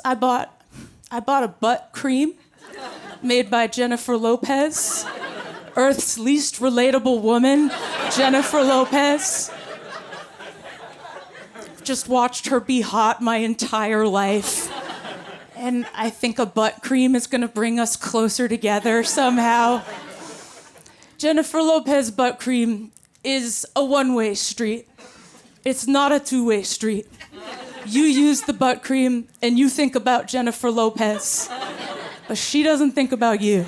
I bought a butt cream made by Jennifer Lopez, Earth's least relatable woman, Jennifer Lopez. Just watched her be hot my entire life. And I think a butt cream is gonna bring us closer together somehow. Jennifer Lopez butt cream is a one-way street. It's not a two-way street. You use the butt cream and you think about Jennifer Lopez, but she doesn't think about you.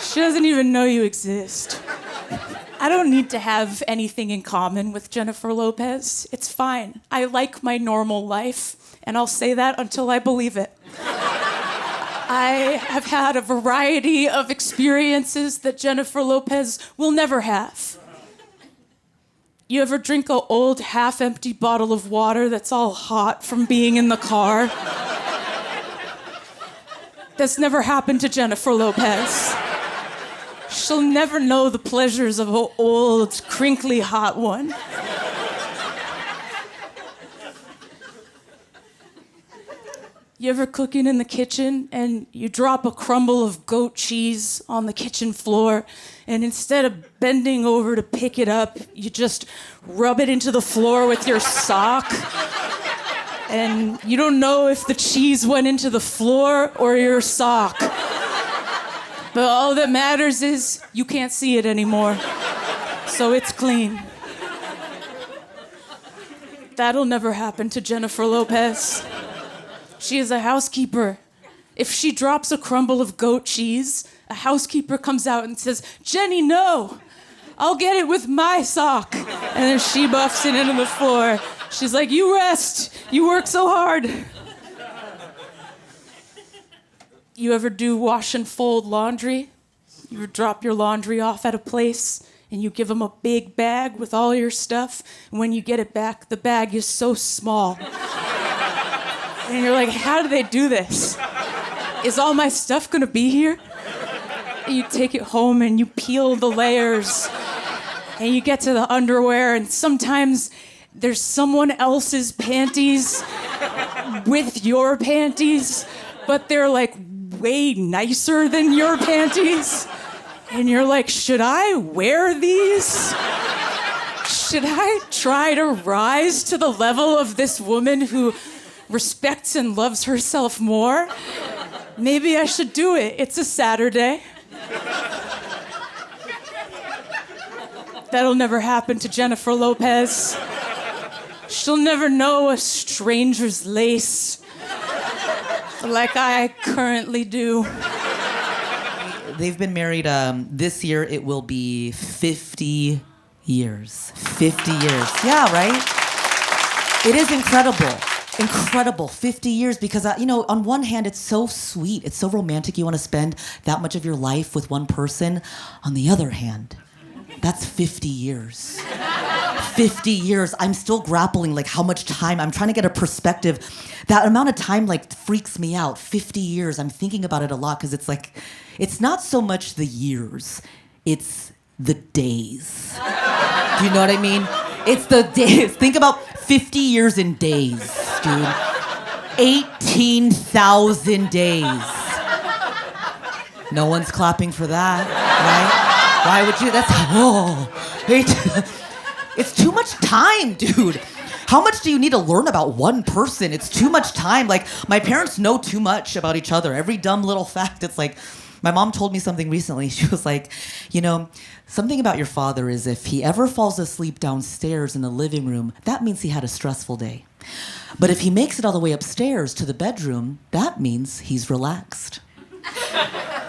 She doesn't even know you exist. I don't need to have anything in common with Jennifer Lopez. It's fine. I like my normal life, and I'll say that until I believe it. I have had a variety of experiences that Jennifer Lopez will never have. You ever drink an old half-empty bottle of water that's all hot from being in the car? That's never happened to Jennifer Lopez. She'll never know the pleasures of an old, crinkly, hot one. You ever cooking in the kitchen and you drop a crumble of goat cheese on the kitchen floor, and instead of bending over to pick it up, you just rub it into the floor with your sock? And you don't know if the cheese went into the floor or your sock. But all that matters is you can't see it anymore. So it's clean. That'll never happen to Jennifer Lopez. She is a housekeeper. If she drops a crumble of goat cheese, a housekeeper comes out and says, "Jenny, no, I'll get it with my sock." And then she buffs it into the floor. She's like, "You rest. You work so hard." You ever do wash and fold laundry? You ever drop your laundry off at a place and you give them a big bag with all your stuff, and when you get it back, the bag is so small. And you're like, how do they do this? Is all my stuff gonna be here? And you take it home and you peel the layers and you get to the underwear, and sometimes there's someone else's panties with your panties, but they're like way nicer than your panties. And you're like, should I wear these? Should I try to rise to the level of this woman who respects and loves herself more? Maybe I should do it. It's a Saturday. That'll never happen to Jennifer Lopez. She'll never know a stranger's lace like I currently do. They've been married, this year it will be 50 years. 50 years. Yeah, right? It is incredible. Incredible. 50 years, because, on one hand, it's so sweet. It's so romantic. You want to spend that much of your life with one person. On the other hand, that's 50 years. 50 years. I'm still grappling, how much time. I'm trying to get a perspective. That amount of time, freaks me out. 50 years. I'm thinking about it a lot, because it's not so much the years. It's the days. Do you know what I mean? It's the days. Think about 50 years in days, dude. 18,000 days. No one's clapping for that, right? Why would you? It's too much time, dude. How much do you need to learn about one person? It's too much time. My parents know too much about each other. Every dumb little fact, it's my mom told me something recently. She was like, something about your father is if he ever falls asleep downstairs in the living room, that means he had a stressful day. But if he makes it all the way upstairs to the bedroom, that means he's relaxed.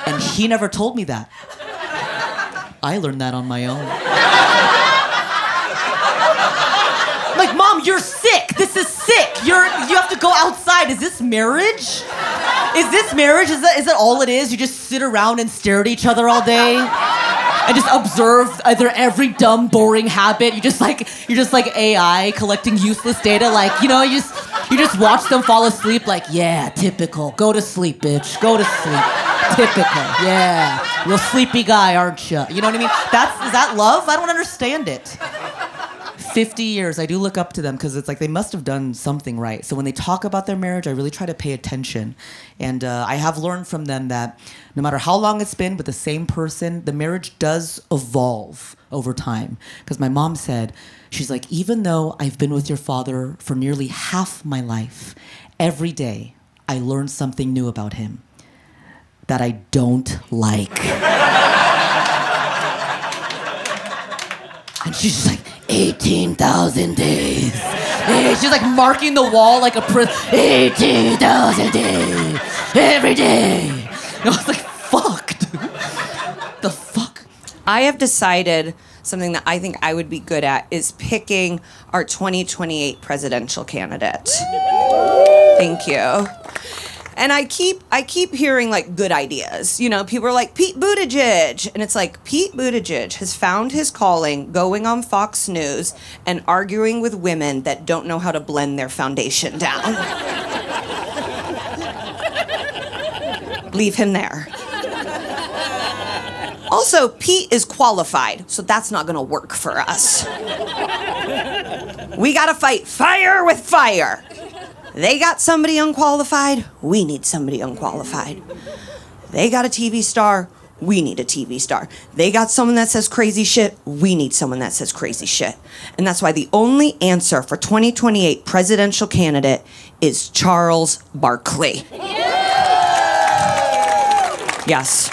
And he never told me that. I learned that on my own. Mom, you're sick. This is sick. You have to go outside. Is this marriage? Is this marriage? Is that all it is? You just sit around and stare at each other all day and just observe either every dumb, boring habit. You're just like AI collecting useless data. You just watch them fall asleep. Yeah, typical. Go to sleep, bitch. Go to sleep. Typical. Yeah, real sleepy guy, aren't you? You know what I mean? Is that love? I don't understand it. 50 years. I do look up to them because it's like they must have done something right. So when they talk about their marriage, I really try to pay attention. And I have learned from them that no matter how long it's been with the same person, the marriage does evolve over time. Because my mom said, she's like, even though I've been with your father for nearly half my life, every day I learn something new about him that I don't like. And she's just like, 18,000 days. She's like marking the wall like a 18,000 days. Every day. And I was like, fuck, dude. The fuck? I have decided something that I think I would be good at is picking our 2028 presidential candidate. Thank you. And I keep hearing like good ideas. You know, people are like, Pete Buttigieg. And it's like, Pete Buttigieg has found his calling going on Fox News and arguing with women that don't know how to blend their foundation down. Leave him there. Also, Pete is qualified, so that's not gonna work for us. We gotta fight fire with fire. They got somebody unqualified, we need somebody unqualified. They got a TV star, we need a TV star. They got someone that says crazy shit, we need someone that says crazy shit. And that's why the only answer for 2028 presidential candidate is Charles Barkley. Yes.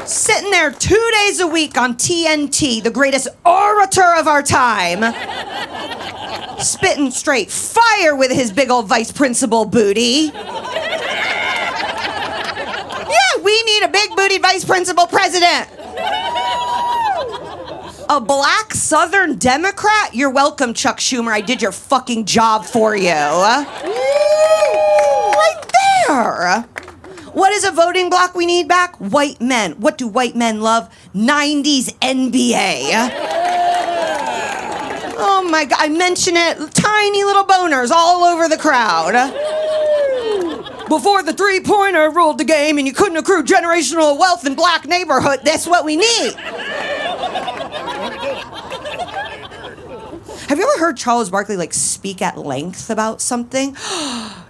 Sitting there 2 days a week on TNT, the greatest orator of our time, spitting straight fire with his big old vice principal booty. Yeah, we need a big booty vice principal president. A black Southern Democrat? You're welcome, Chuck Schumer. I did your fucking job for you. Right there. What is a voting bloc we need back? White men. What do white men love? 90s NBA. Oh my God, I mention it. Tiny little boners all over the crowd. Before the three-pointer ruled the game and you couldn't accrue generational wealth in black neighborhood, that's what we need. Have you ever heard Charles Barkley like speak at length about something?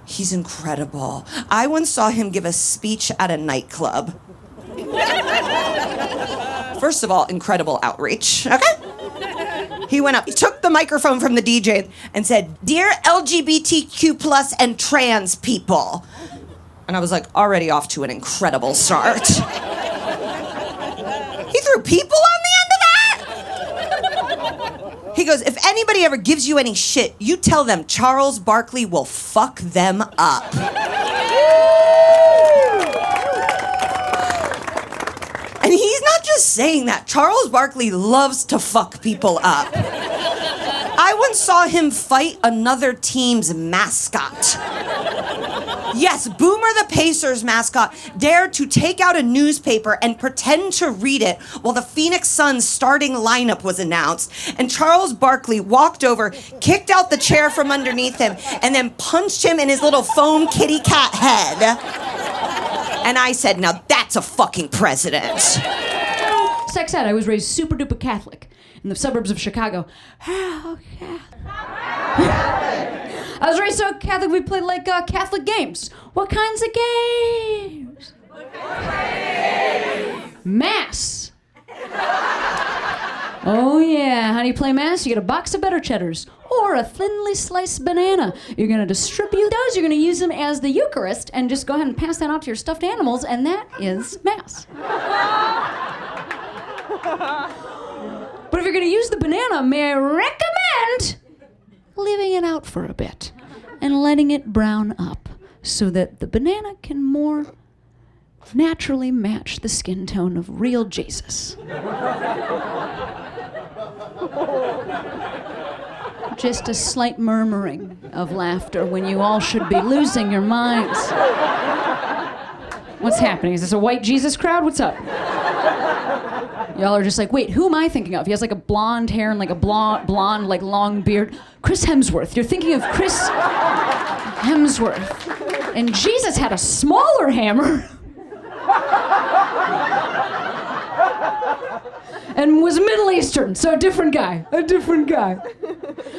He's incredible. I once saw him give a speech at a nightclub. First of all, incredible outreach, okay? He went up, he took the microphone from the DJ and said, "Dear LGBTQ plus and trans people." And I was like, already off to an incredible start. He threw people on the end of that? He goes, if anybody ever gives you any shit, you tell them Charles Barkley will fuck them up. And he's not just saying that. Charles Barkley loves to fuck people up. I once saw him fight another team's mascot. Yes, Boomer the Pacers mascot dared to take out a newspaper and pretend to read it while the Phoenix Suns starting lineup was announced. And Charles Barkley walked over, kicked out the chair from underneath him, and then punched him in his little foam kitty cat head. And I said, now that's a fucking president. Sex ed, I was raised super duper Catholic in the suburbs of Chicago. I was raised so Catholic we played like Catholic games. What kinds of games? Mass. Oh yeah, how do you play mass? You get a box of better cheddars or a thinly sliced banana. You're gonna distribute those, you're gonna use them as the Eucharist and just go ahead and pass that out to your stuffed animals, and that is mass. But if you're gonna use the banana, may I recommend leaving it out for a bit and letting it brown up so that the banana can more naturally match the skin tone of real Jesus. Just a slight murmuring of laughter when you all should be losing your minds. What's happening? Is this a white Jesus crowd? What's up? Y'all are just like, wait, who am I thinking of? He has like a blonde hair and like a blonde, like long beard. Chris Hemsworth. You're thinking of Chris Hemsworth. And Jesus had a smaller hammer. and was Middle Eastern, so a different guy.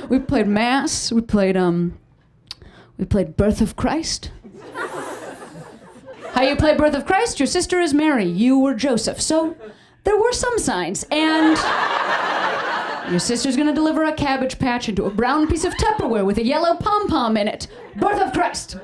We played Mass, we played Birth of Christ. How you play Birth of Christ? Your sister is Mary, you were Joseph. So there were some signs, and your sister's gonna deliver a Cabbage Patch into a brown piece of Tupperware with a yellow pom-pom in it. Birth of Christ.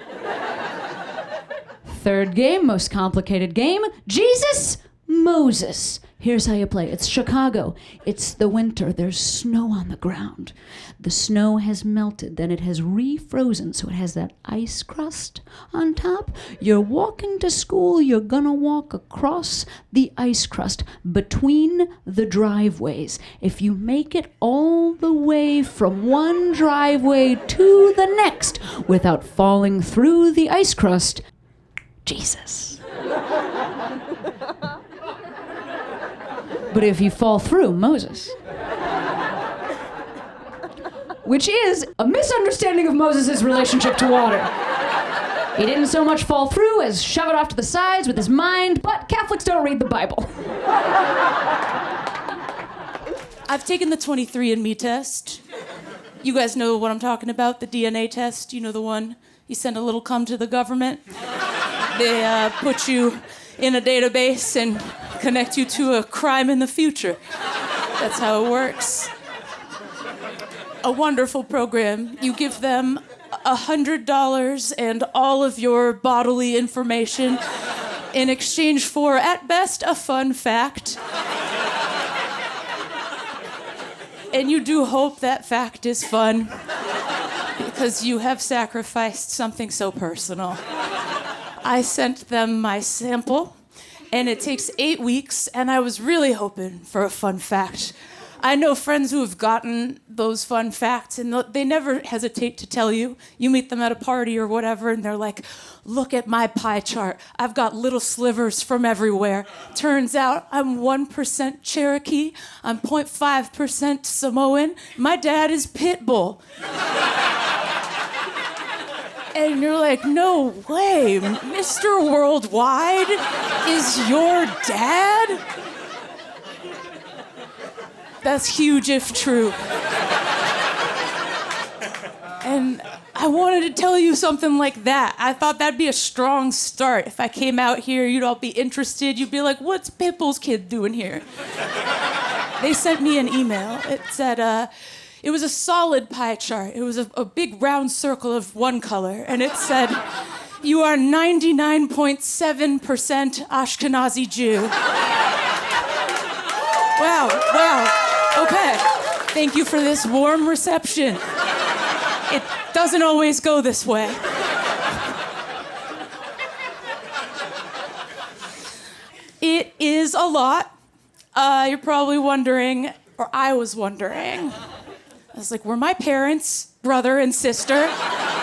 Third game, most complicated game, Jesus, Moses. Here's how you play. It's Chicago. It's the winter. There's snow on the ground. The snow has melted, then it has refrozen, so it has that ice crust on top. You're walking to school, you're gonna walk across the ice crust between the driveways. If you make it all the way from one driveway to the next without falling through the ice crust, Jesus. But if you fall through, Moses. Which is a misunderstanding of Moses' relationship to water. He didn't so much fall through as shove it off to the sides with his mind, but Catholics don't read the Bible. I've taken the 23andMe test. You guys know what I'm talking about, the DNA test. You know the one you send a little cum to the government. They put you in a database and connect you to a crime in the future. That's how it works. A wonderful program. You give them $100 and all of your bodily information in exchange for, at best, a fun fact. And you do hope that fact is fun because you have sacrificed something so personal. I sent them my sample, and it takes 8 weeks, and I was really hoping for a fun fact. I know friends who have gotten those fun facts, and they never hesitate to tell you. You meet them at a party or whatever, and they're like, look at my pie chart. I've got little slivers from everywhere. Turns out I'm 1% Cherokee, I'm 0.5% Samoan. My dad is Pitbull. And you're like, no way, Mr. Worldwide is your dad? That's huge if true. And I wanted to tell you something like that. I thought that'd be a strong start. If I came out here, you'd all be interested. You'd be like, what's Pitbull's kid doing here? They sent me an email. It said, it was a solid pie chart. It was a big round circle of one color. And it said, you are 99.7% Ashkenazi Jew. Wow. Okay. Thank you for this warm reception. It doesn't always go this way. It is a lot. You're probably wondering, or I was wondering, I was like, were my parents brother and sister?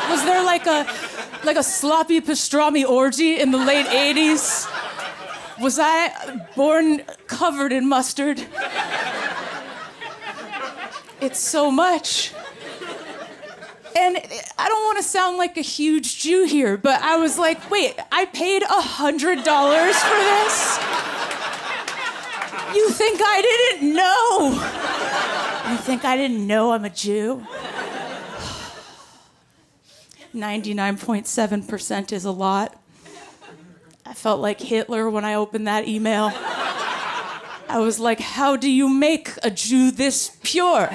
Was there like a sloppy pastrami orgy in the late 80s? Was I born covered in mustard? It's so much. And I don't want to sound like a huge Jew here, but I was like, wait, I paid $100 for this? You think I didn't know? You think I didn't know I'm a Jew? 99.7% is a lot. I felt like Hitler when I opened that email. I was like, how do you make a Jew this pure?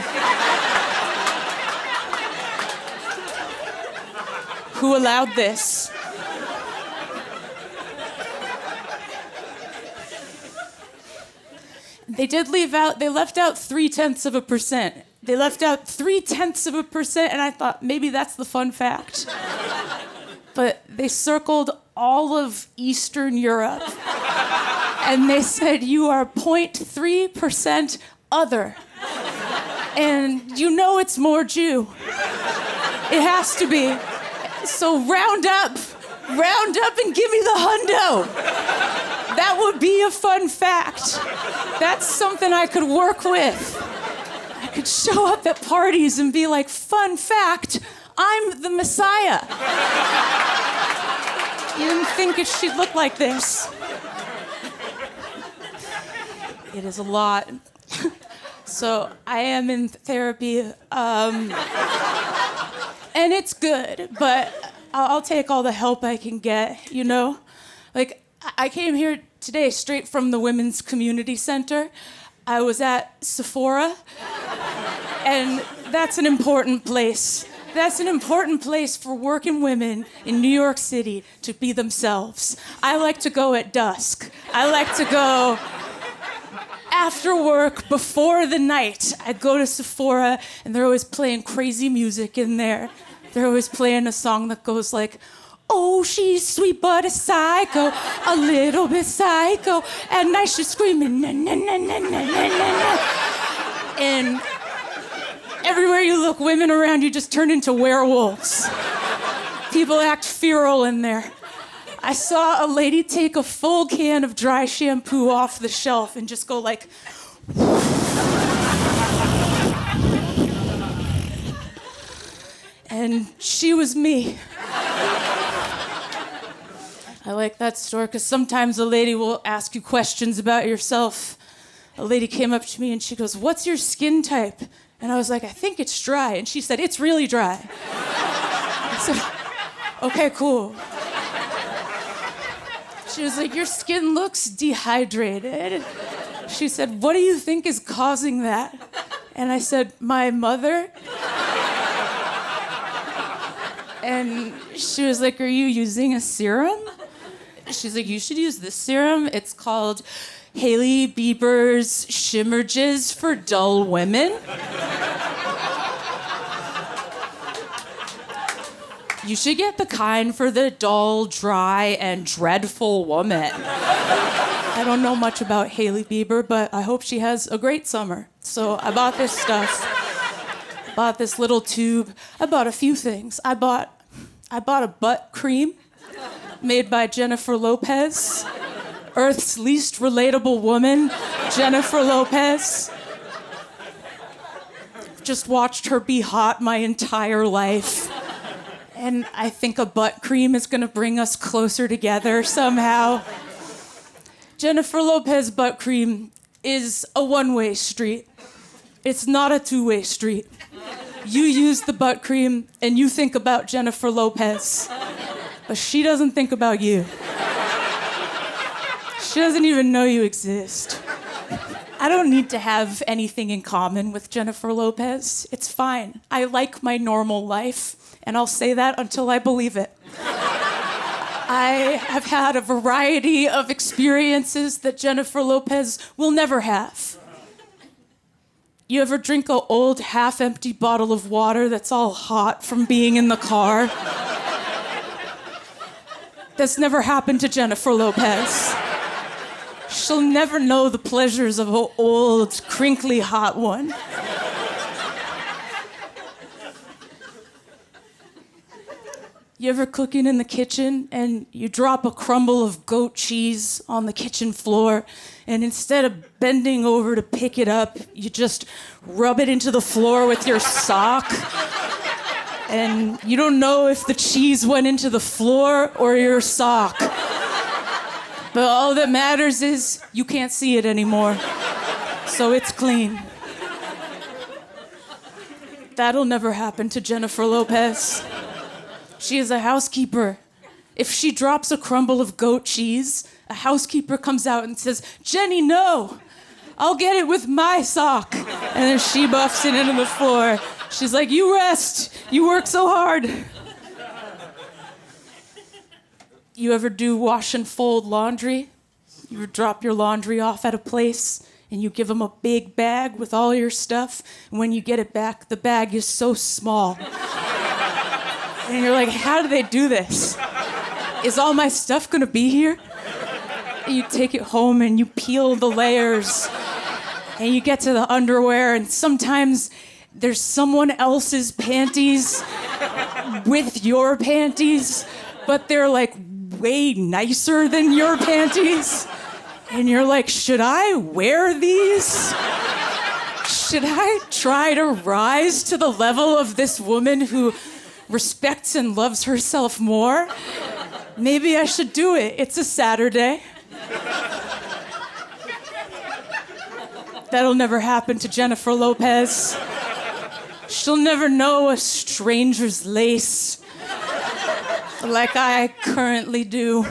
Who allowed this? They left out 0.3%. They left out 0.3%, and I thought maybe that's the fun fact. But they circled all of Eastern Europe, and they said, you are 0.3% other. And you know it's more Jew. It has to be. So round up and give me the hundo. That would be a fun fact. That's something I could work with. I could show up at parties and be like, fun fact, I'm the Messiah. You didn't think she'd look like this. It is a lot. So I am in therapy, and it's good, but I'll take all the help I can get, you know? Like, I came here today straight from the Women's Community Center. I was at Sephora, and that's an important place. That's an important place for working women in New York City to be themselves. I like to go at dusk. I like to go after work, before the night. I go to Sephora, and they're always playing crazy music in there. They're always playing a song that goes like, oh, she's sweet but a psycho, a little bit psycho. At night she's screaming, na na na na na na na. And everywhere you look, women around you just turn into werewolves. People act feral in there. I saw a lady take a full can of dry shampoo off the shelf and just go like, and she was me. I like that store because sometimes a lady will ask you questions about yourself. A lady came up to me and she goes, what's your skin type? And I was like, I think it's dry. And she said, it's really dry. I said, okay, cool. She was like, your skin looks dehydrated. She said, what do you think is causing that? And I said, my mother. And she was like, are you using a serum? She's like, you should use this serum. It's called Hailey Bieber's Shimmer Jizz for Dull Women. You should get the kind for the dull, dry, and dreadful woman. I don't know much about Hailey Bieber, but I hope she has a great summer. So I bought this stuff. I bought this little tube. I bought a few things. I bought a butt cream made by Jennifer Lopez. Earth's least relatable woman, Jennifer Lopez. Just watched her be hot my entire life. And I think a butt cream is gonna bring us closer together somehow. Jennifer Lopez butt cream is a one-way street. It's not a two-way street. You use the butt cream and you think about Jennifer Lopez, but she doesn't think about you. She doesn't even know you exist. I don't need to have anything in common with Jennifer Lopez. It's fine. I like my normal life. And I'll say that until I believe it. I have had a variety of experiences that Jennifer Lopez will never have. You ever drink an old half-empty bottle of water that's all hot from being in the car? That's never happened to Jennifer Lopez. She'll never know the pleasures of an old, crinkly hot one. You ever cooking in the kitchen and you drop a crumble of goat cheese on the kitchen floor, and instead of bending over to pick it up, you just rub it into the floor with your sock? And you don't know if the cheese went into the floor or your sock. But all that matters is you can't see it anymore. So it's clean. That'll never happen to Jennifer Lopez. She is a housekeeper. If she drops a crumble of goat cheese, a housekeeper comes out and says, Jenny, no, I'll get it with my sock. And then she buffs it into the floor. She's like, you rest. You work so hard. You ever do wash and fold laundry? You ever drop your laundry off at a place and you give them a big bag with all your stuff, and when you get it back, the bag is so small. And you're like, how do they do this? Is all my stuff gonna be here? And you take it home and you peel the layers and you get to the underwear, and sometimes there's someone else's panties with your panties, but they're like way nicer than your panties. And you're like, should I wear these? Should I try to rise to the level of this woman who respects and loves herself more? Maybe I should do it. It's a Saturday. That'll never happen to Jennifer Lopez. She'll never know a stranger's lace like I currently do.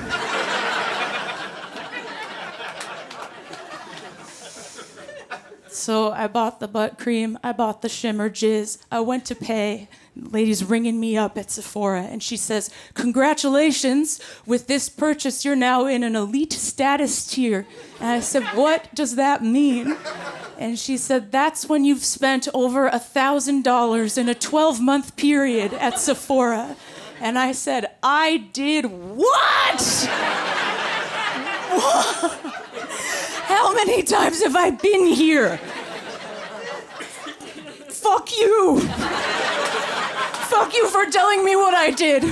So I bought the butt cream, I bought the shimmer jizz, I went to pay. The lady's ringing me up at Sephora, and she says, "Congratulations, with this purchase, you're now in an elite status tier." And I said, "What does that mean?" And she said, "That's when you've spent over $1,000 in a 12-month period at Sephora." And I said, "I did what? How many times have I been here? Fuck you. Fuck you for telling me what I did.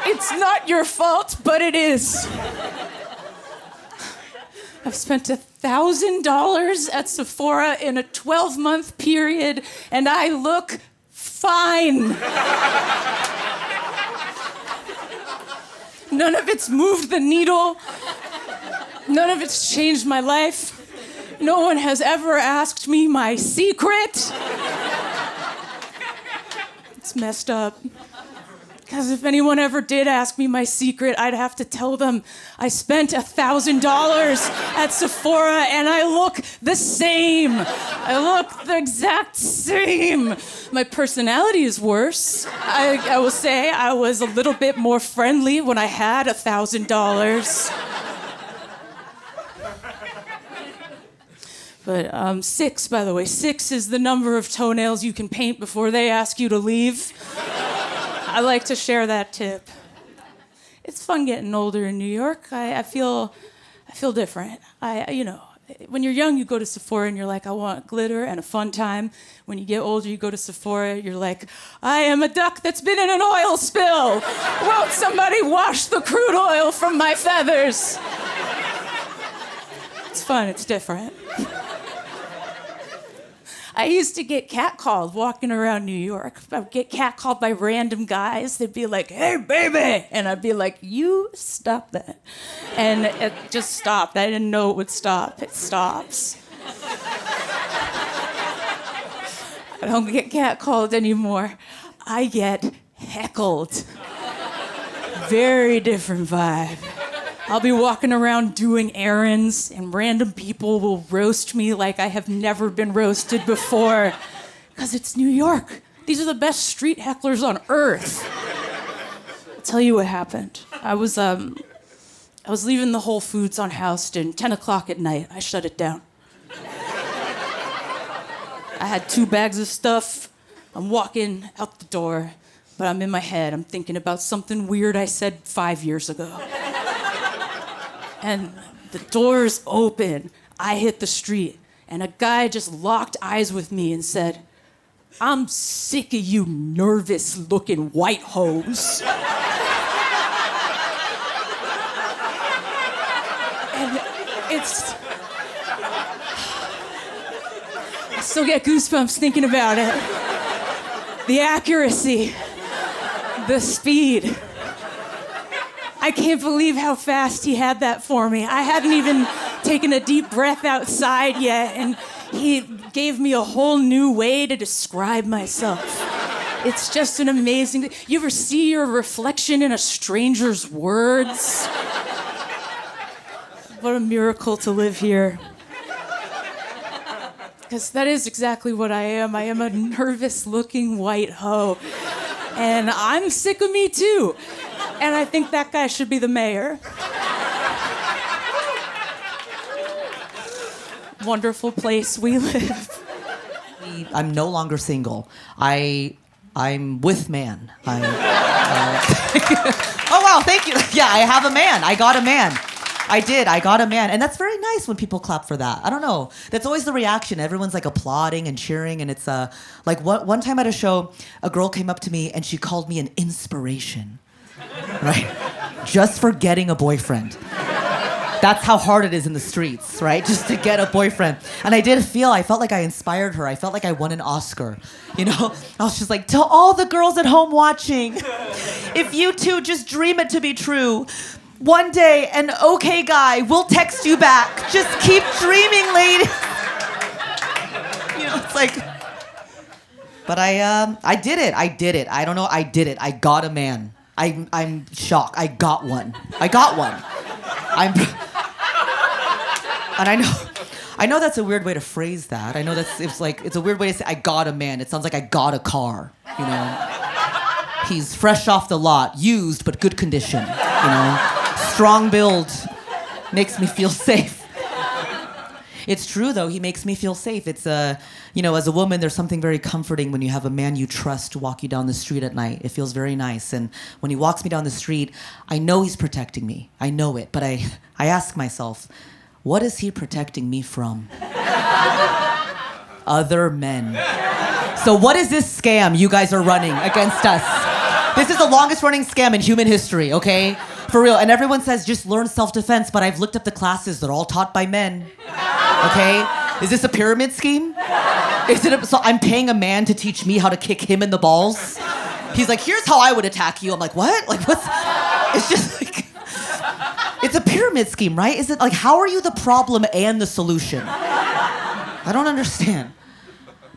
It's not your fault, but it is. I've spent $1,000 at Sephora in a 12-month period, and I look fine. None of it's moved the needle. None of it's changed my life. No one has ever asked me my secret. It's messed up. Because if anyone ever did ask me my secret, I'd have to tell them I spent $1,000 at Sephora and I look the same. I look the exact same. My personality is worse. I will say I was a little bit more friendly when I had $1,000. But 6, by the way, 6 is the number of toenails you can paint before they ask you to leave. I like to share that tip. It's fun getting older in New York. I feel different. When you're young, you go to Sephora and you're like, I want glitter and a fun time. When you get older, you go to Sephora, you're like, I am a duck that's been in an oil spill. Won't somebody wash the crude oil from my feathers? It's fun, it's different. I used to get catcalled walking around New York. I would get catcalled by random guys. They'd be like, "Hey, baby!" And I'd be like, "You stop that." And it just stopped. I didn't know it would stop. It stops. I don't get catcalled anymore. I get heckled. Very different vibe. I'll be walking around doing errands, and random people will roast me like I have never been roasted before. Because it's New York. These are the best street hecklers on earth. I'll tell you what happened. I was leaving the Whole Foods on Houston, 10 o'clock at night. I shut it down. I had 2 bags of stuff. I'm walking out the door, but I'm in my head. I'm thinking about something weird I said 5 years ago. And the door's open. I hit the street, and a guy just locked eyes with me and said, "I'm sick of you nervous-looking white hoes." And I still get goosebumps thinking about it. The accuracy, the speed. I can't believe how fast he had that for me. I hadn't even taken a deep breath outside yet, and he gave me a whole new way to describe myself. It's just an amazing... You ever see your reflection in a stranger's words? What a miracle to live here. Because that is exactly what I am. I am a nervous-looking white hoe. And I'm sick of me, too. And I think that guy should be the mayor. Wonderful place we live. I'm no longer single. I'm with man. Oh wow, thank you. Yeah, I have a man. I got a man. I did. I got a man. And that's very nice when people clap for that. I don't know. That's always the reaction. Everyone's like applauding and cheering. And it's like one time at a show, a girl came up to me and she called me an inspiration. Right? Just for getting a boyfriend. That's how hard it is in the streets, right? Just to get a boyfriend. And I felt like I inspired her. I felt like I won an Oscar. You know? I was just like, to all the girls at home watching, if you two just dream it to be true, one day an okay guy will text you back. Just keep dreaming, ladies. like, but I did it. I don't know. I did it. I got a man. I'm shocked. I got one. And I know that's a weird way to phrase that. I know it's a weird way to say I got a man. It sounds like I got a car, you know. He's fresh off the lot, used but good condition, you know. Strong build, makes me feel safe. It's true though, he makes me feel safe. It's you know, as a woman, there's something very comforting when you have a man you trust walk you down the street at night. It feels very nice. And when he walks me down the street, I know he's protecting me. I know it, but I ask myself, what is he protecting me from? Other men. So what is this scam you guys are running against us? This is the longest running scam in human history, okay? For real. And everyone says just learn self-defense, but I've looked up the classes. They're all taught by men, okay? Is this a pyramid scheme? So I'm paying a man to teach me how to kick him in the balls? He's like, here's how I would attack you. I'm like, what? Like, what's... It's just like... It's a pyramid scheme, right? Is it like, how are you the problem and the solution? I don't understand.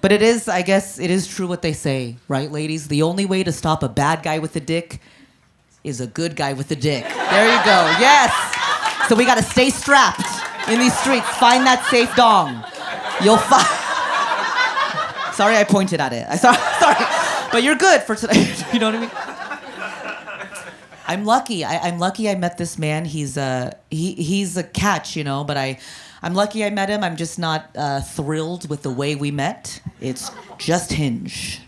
But it is, I guess, it is true what they say, right, ladies? The only way to stop a bad guy with a dick is a good guy with a dick. There you go, yes! So we gotta stay strapped in these streets. Find that safe dong. You'll find... Sorry I pointed at it. Sorry. But you're good for today. You know what I mean? I'm lucky. I'm lucky I met this man. He's a catch, you know, but I'm lucky I met him. I'm just not thrilled with the way we met. It's just Hinge.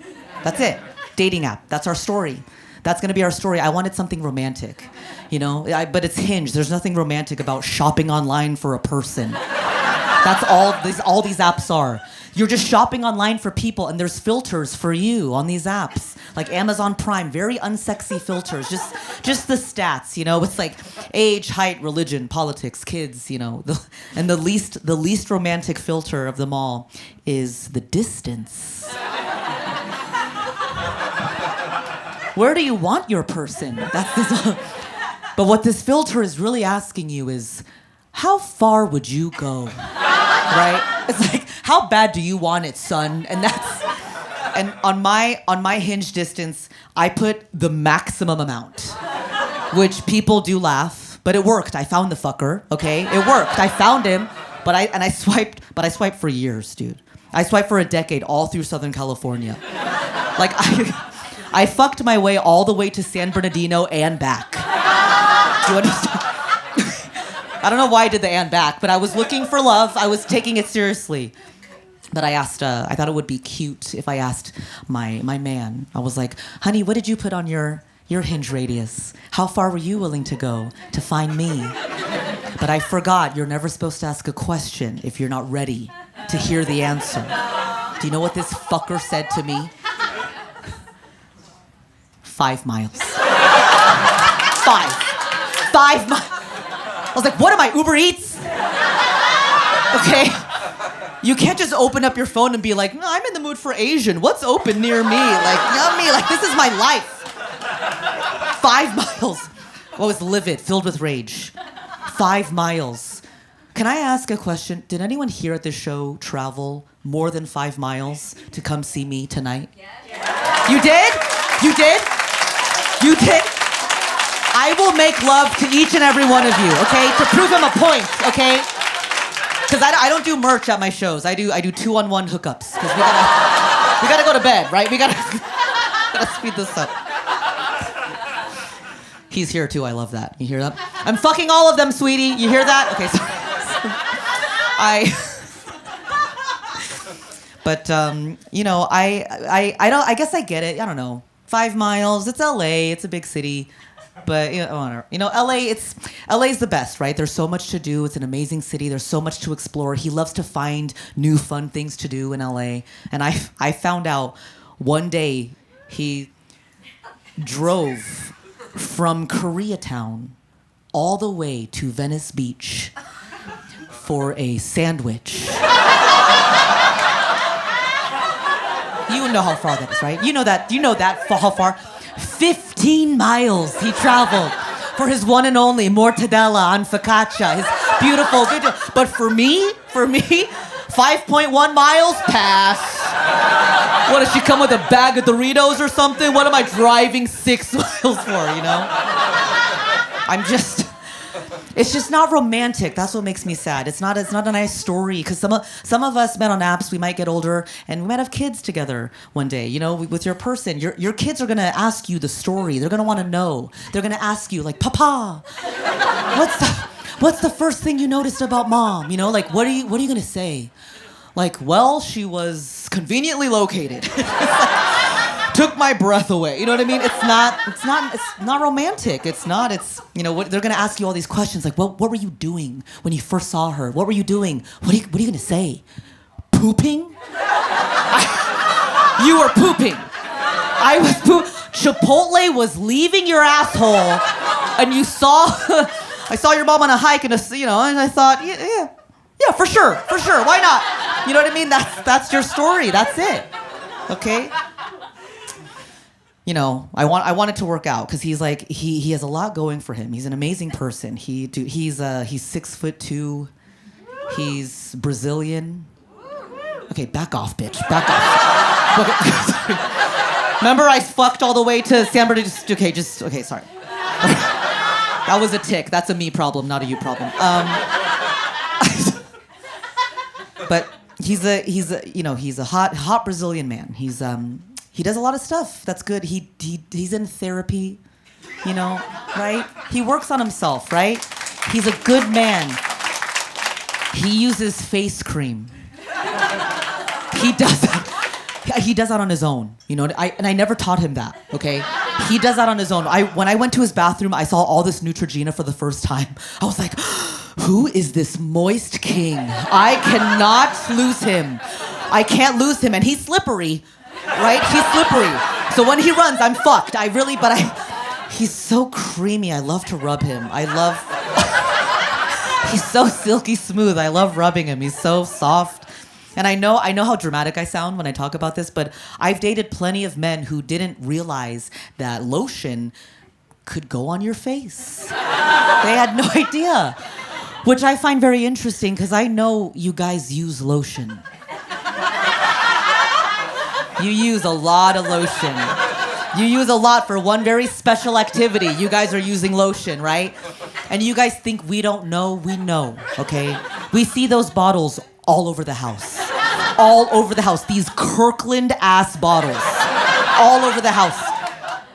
That's it. Dating app. That's our story. That's gonna be our story. I wanted something romantic, you know, but it's Hinge. There's nothing romantic about shopping online for a person. That's all these apps are. You're just shopping online for people, and there's filters for you on these apps, like Amazon Prime, very unsexy filters, just the stats, you know. It's like age, height, religion, politics, kids, you know. And the least romantic filter of them all is the distance. Where do you want your person? But what this filter is really asking you is, how far would you go? Right? It's like, how bad do you want it, son? And on my Hinge distance, I put the maximum amount, which people do laugh, but it worked. I found the fucker, okay? It worked. I found him, but I swiped for years, dude. I swiped for a decade all through Southern California. Like I fucked my way all the way to San Bernardino and back. Do you understand? I don't know why I did the and back, but I was looking for love. I was taking it seriously. But I thought it would be cute if I asked my man. I was like, honey, what did you put on your Hinge radius? How far were you willing to go to find me? But I forgot, you're never supposed to ask a question if you're not ready to hear the answer. Do you know what this fucker said to me? 5 miles. 5 miles. I was like, what am I, Uber Eats? Okay? You can't just open up your phone and be like, no, I'm in the mood for Asian. What's open near me? Like, yummy, like this is my life. 5 miles. I was livid, filled with rage. 5 miles. Can I ask a question? Did anyone here at this show travel more than 5 miles to come see me tonight? Yeah. You did? You did? You did? I will make love to each and every one of you, okay? To prove him a point, okay? Because I don't do merch at my shows. I do 2-on-1 hookups. Because we gotta go to bed, right? We gotta speed this up. He's here too, I love that. You hear that? I'm fucking all of them, sweetie. You hear that? Okay, sorry. But you know, I guess I get it. I don't know. 5 miles, it's LA, it's a big city. But you know, LA's the best, right? There's so much to do. It's an amazing city. There's so much to explore. He loves to find new fun things to do in LA. And I found out one day he drove from Koreatown all the way to Venice Beach for a sandwich. You know how far that is, right? You know that how far? 15 miles he traveled for his one and only mortadella on focaccia, his beautiful. But for me, 5.1 miles, pass. What, does she come with a bag of Doritos or something? What am I driving 6 miles for, you know? It's just not romantic. That's what makes me sad. It's not a nice story, because some of us met on apps, we might get older, and we might have kids together one day, you know, with your person. Your kids are gonna ask you the story. They're gonna wanna know. They're gonna ask you, like, Papa, what's the first thing you noticed about Mom? You know, like, what are you gonna say? Like, well, she was conveniently located. Took my breath away. You know what I mean? It's not romantic. It's, you know, they're gonna ask you all these questions, like, what were you doing when you first saw her? What were you doing? What are you gonna say? Pooping? You were pooping. I was Chipotle was leaving your asshole, and you saw, I saw your mom on a hike, and you know, and I thought, yeah, for sure, why not? You know what I mean? That's your story. That's it. Okay. You know, I want it to work out, because he's like, he has a lot going for him. He's an amazing person. He's 6'2". He's Brazilian. Okay, back off, bitch. Back off. Okay. Remember, I fucked all the way to San Bernardino. Okay, sorry. That was a tick. That's a me problem, not a you problem. But he's a hot Brazilian man. He does a lot of stuff that's good. He's in therapy, you know, right? He works on himself, right? He's a good man. He uses face cream. He does that on his own, you know. I never taught him that, okay? He does that on his own. When I went to his bathroom, I saw all this Neutrogena for the first time. I was like, who is this moist king? I cannot lose him. I can't lose him, and he's slippery, right? He's slippery. So when he runs, I'm fucked. He's so creamy. I love to rub him. He's so silky smooth. I love rubbing him. He's so soft. And I know how dramatic I sound when I talk about this, but I've dated plenty of men who didn't realize that lotion could go on your face. They had no idea, which I find very interesting, because I know you guys use lotion. You use a lot of lotion. You use a lot for one very special activity. You guys are using lotion, right? And you guys think we don't know? We know, okay? We see those bottles all over the house. All over the house. These Kirkland-ass bottles. All over the house.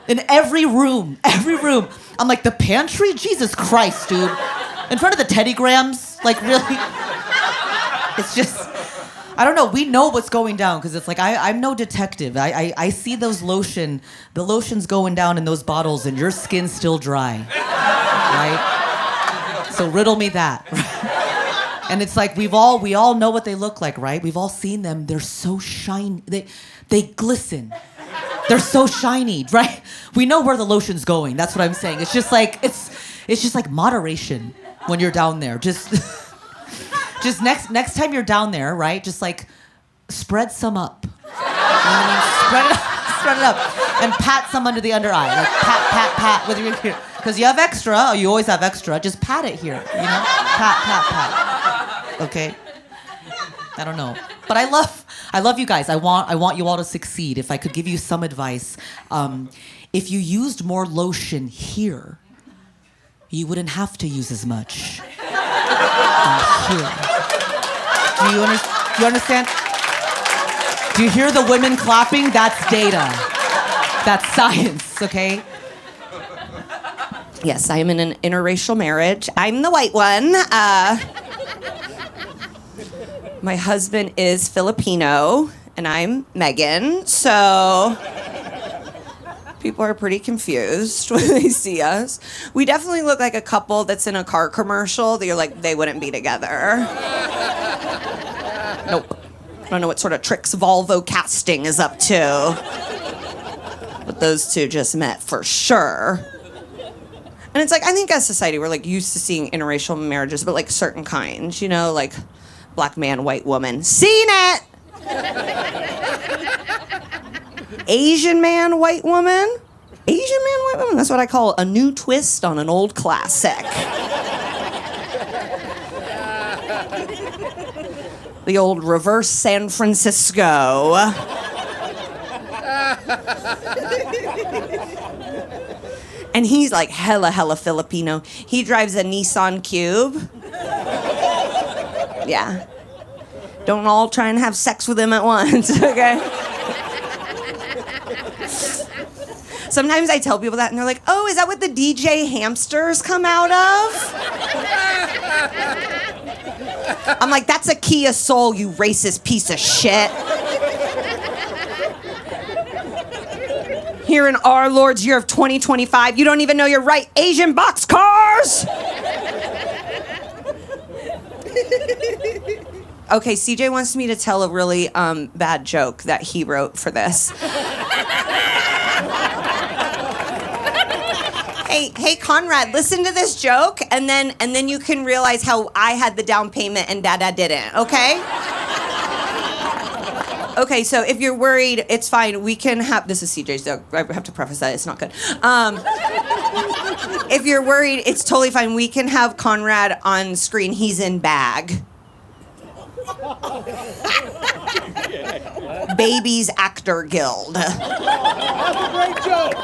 In every room. I'm like, the pantry? Jesus Christ, dude. In front of the Teddy Grahams? Like, really? It's just, I don't know. We know what's going down, because it's like, I'm no detective. I see the lotion's going down in those bottles, and your skin's still dry. Right? So riddle me that. And it's like, we all know what they look like, right? We've all seen them. They're so shiny. They glisten. They're so shiny, right? We know where the lotion's going. That's what I'm saying. It's just like, it's just like moderation when you're down there. Just next time you're down there, right? Just like spread some up. You know what I mean? Spread it up. And pat some under the under eye. Like pat with your here. Because you have extra. You always have extra. Just pat it here. You know? Pat. Okay? I don't know. But I love you guys. I want you all to succeed. If I could give you some advice, if you used more lotion here, you wouldn't have to use as much here. Do you understand? Do you hear the women clapping? That's data. That's science, okay? Yes, I am in an interracial marriage. I'm the white one. My husband is Filipino, and I'm Megan, so people are pretty confused when they see us. We definitely look like a couple that's in a car commercial that you're like, they wouldn't be together. Nope. I don't know what sort of tricks Volvo casting is up to. But those two just met for sure. And it's like, I think as society, we're like used to seeing interracial marriages, but like certain kinds, you know, like black man, white woman. Seen it! Asian man, white woman? Asian man, white woman? That's what I call a new twist on an old classic. The old reverse San Francisco. And he's like hella Filipino. He drives a Nissan Cube. Yeah. Don't all try and have sex with him at once, okay? Sometimes I tell people that and they're like, oh, is that what the DJ hamsters come out of? I'm like, that's a Kia Soul, you racist piece of shit. Here in our Lord's year of 2025, you don't even know your right Asian boxcars? Okay, CJ wants me to tell a really bad joke that he wrote for this. Hey, Conrad, listen to this joke, and then you can realize how I had the down payment and Dada didn't, okay? Okay, so if you're worried, it's fine. We can have... This is CJ's joke. I have to preface that. It's not good. If you're worried, it's totally fine. We can have Conrad on screen. He's in bag. Babies Actor Guild. That's a great joke.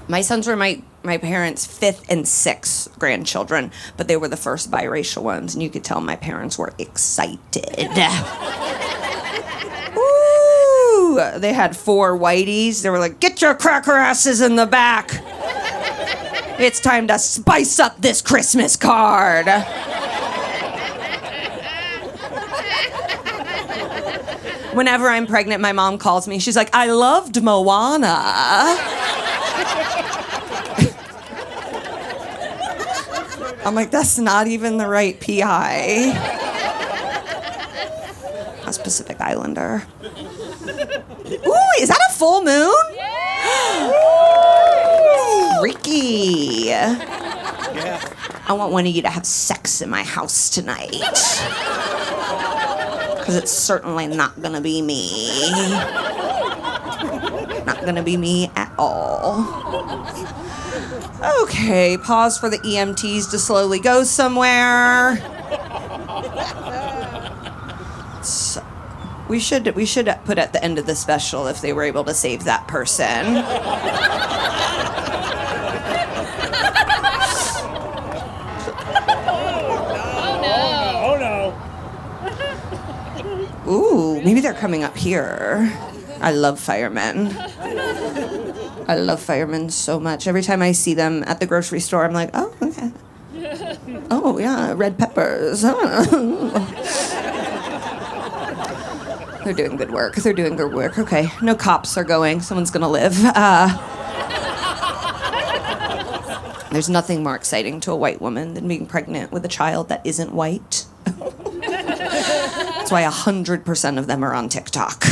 My sons were my parents' 5th and 6th grandchildren, but they were the first biracial ones, and you could tell my parents were excited. Ooh, they had 4 whiteys. They were like, get your cracker asses in the back. It's time to spice up this Christmas card. Whenever I'm pregnant, my mom calls me. She's like, I loved Moana. I'm like, that's not even the right PI. A Pacific Islander. Ooh, is that a full moon? Yeah. Freaky. Yeah. I want one of you to have sex in my house tonight. Because it's certainly not gonna be me. Not gonna be me at all. Okay, pause for the EMTs to slowly go somewhere. So, we should put at the end of the special if they were able to save that person. Oh no. Ooh, maybe they're coming up here. I love firemen. I love firemen so much. Every time I see them at the grocery store, I'm like, oh, okay. Oh, yeah, red peppers. They're doing good work. They're doing good work. Okay, no cops are going. Someone's gonna live. There's nothing more exciting to a white woman than being pregnant with a child that isn't white. That's why 100% of them are on TikTok.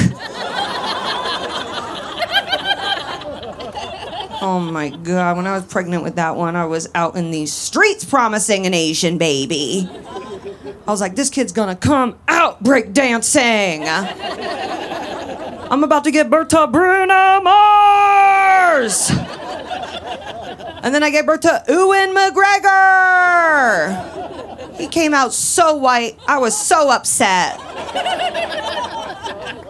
Oh my God, when I was pregnant with that one, I was out in these streets promising an Asian baby. I was like, this kid's gonna come out breakdancing. I'm about to give birth to Bruno Mars. And then I gave birth to Ewan McGregor. He came out so white, I was so upset.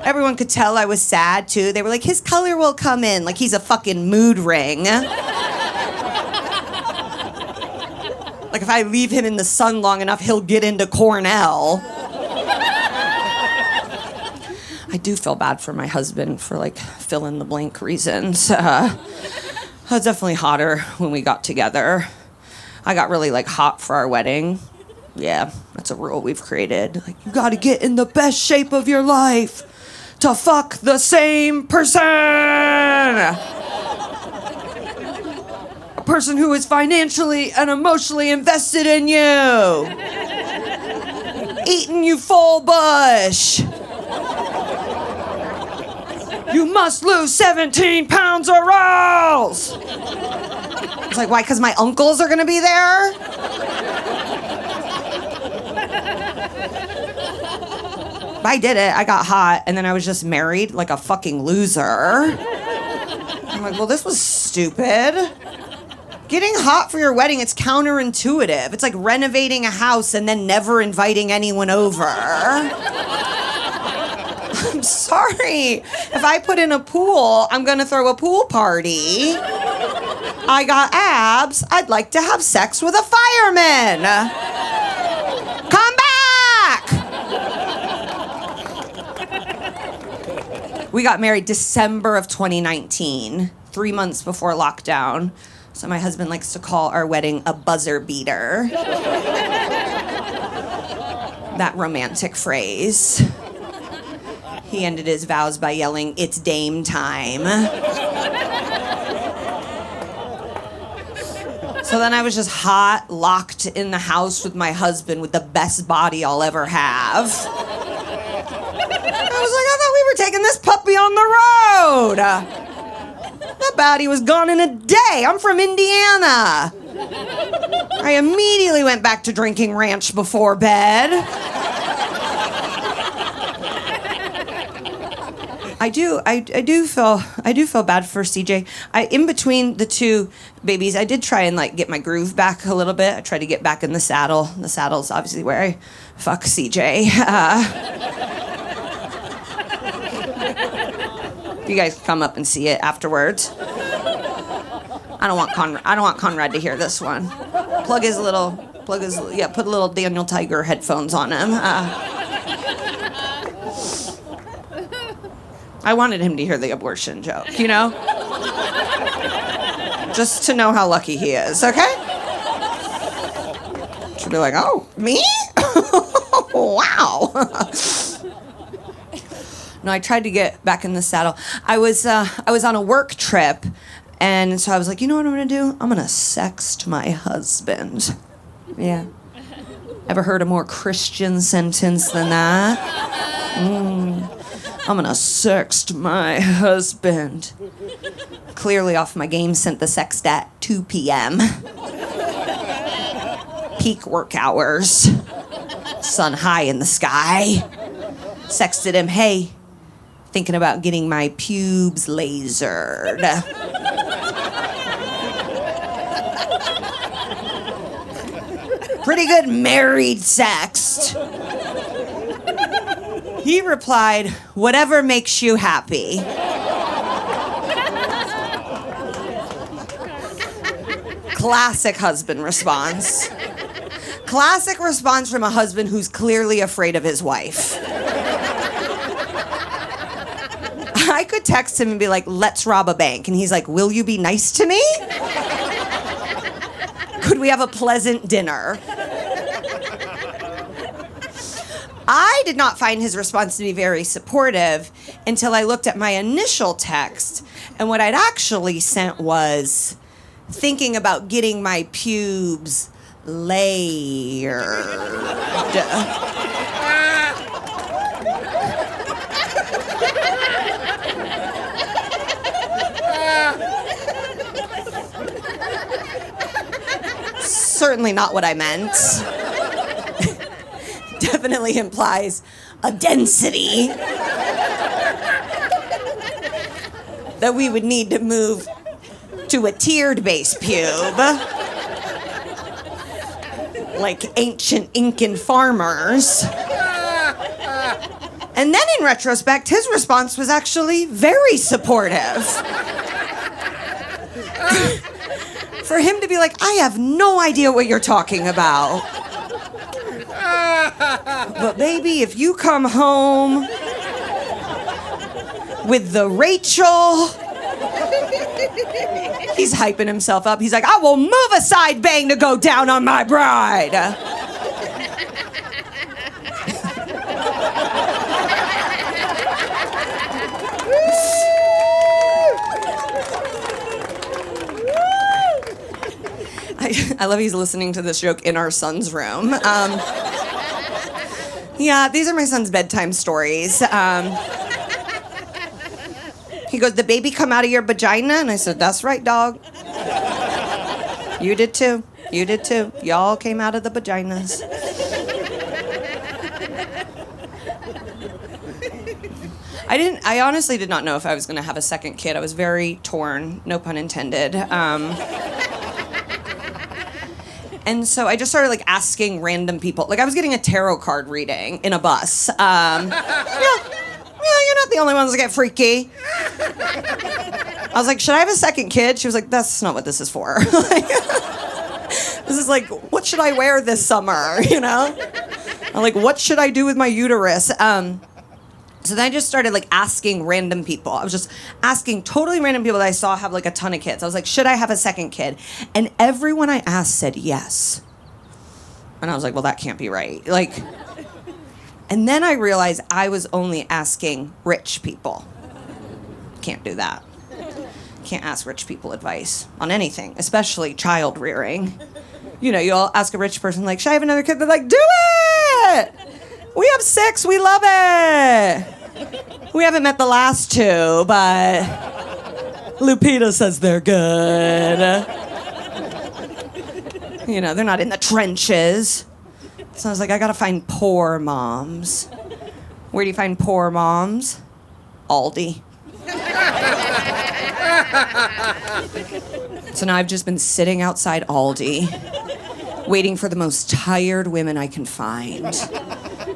Everyone could tell I was sad, too. They were like, his color will come in. Like he's a fucking mood ring. Like, if I leave him in the sun long enough, he'll get into Cornell. I do feel bad for my husband for, like, fill-in-the-blank reasons. I was definitely hotter when we got together. I got really, like, hot for our wedding. Yeah, that's a rule we've created. Like, you gotta get in the best shape of your life to fuck the same person. A person who is financially and emotionally invested in you. Eating you full bush. You must lose 17 pounds or else. It's like, why? Because my uncles are gonna be there? I did it. I got hot, and then I was just married like a fucking loser. I'm like, well, this was stupid. Getting hot for your wedding, it's counterintuitive. It's like renovating a house and then never inviting anyone over. I'm sorry. If I put in a pool, I'm gonna throw a pool party. I got abs. I'd like to have sex with a fireman. Come back! We got married December of 2019, 3 months before lockdown. So my husband likes to call our wedding a buzzer beater. That romantic phrase. He ended his vows by yelling, "It's Dame time." So then I was just hot, locked in the house with my husband with the best body I'll ever have. I was like, I thought we were taking this puppy on the road. That baddie was gone in a day. I'm from Indiana. I immediately went back to drinking ranch before bed. I do feel bad for CJ. In between the two babies, I did try and like get my groove back a little bit. I tried to get back in the saddle. The saddle's obviously where I fuck CJ. You guys come up and see it afterwards. I don't want Conrad to hear this one. Put a little Daniel Tiger headphones on him. I wanted him to hear the abortion joke, you know? Just to know how lucky he is, okay? She'll be like, oh, me? Wow. No, I tried to get back in the saddle. I was on a work trip, and so I was like, you know what I'm gonna do? I'm gonna sext my husband. Yeah. Ever heard a more Christian sentence than that? I'm gonna sext my husband. Clearly off my game, sent the sext at 2 p.m. Peak work hours. Sun high in the sky. Sexted him, hey, thinking about getting my pubes lasered. Pretty good married sext. He replied, whatever makes you happy. Classic husband response. Classic response from a husband who's clearly afraid of his wife. I could text him and be like, let's rob a bank. And he's like, will you be nice to me? Could we have a pleasant dinner? I did not find his response to be very supportive until I looked at my initial text, and what I'd actually sent was thinking about getting my pubes layered. Certainly not what I meant. Definitely implies a density that we would need to move to a tiered base pube, like ancient Incan farmers. And then in retrospect, his response was actually very supportive. For him to be like, I have no idea what you're talking about. But baby, if you come home with the Rachel, he's hyping himself up. He's like, I will move a side bang to go down on my bride. I love he's listening to this joke in our son's room. Yeah, these are my son's bedtime stories. He goes, the baby come out of your vagina? And I said, that's right, dog. You did too. You did too. Y'all came out of the vaginas. I honestly did not know if I was going to have a second kid. I was very torn, no pun intended. And so I just started like asking random people. Like I was getting a tarot card reading in a bus. Yeah, you're not the only ones that get freaky. I was like, should I have a second kid? She was like, that's not what this is for. This is like, what should I wear this summer? You know? I'm like, what should I do with my uterus? So then I just started like asking random people. I was just asking totally random people that I saw have like a ton of kids. I was like, should I have a second kid? And everyone I asked said yes. And I was like, well, that can't be right. Like, and then I realized I was only asking rich people. Can't do that. Can't ask rich people advice on anything, especially child rearing. You know, you'll ask a rich person like, should I have another kid? They're like, do it! We have 6, we love it. We haven't met the last 2, but Lupita says they're good. You know, they're not in the trenches. So I was like, I gotta find poor moms. Where do you find poor moms? Aldi. So now I've just been sitting outside Aldi, waiting for the most tired women I can find.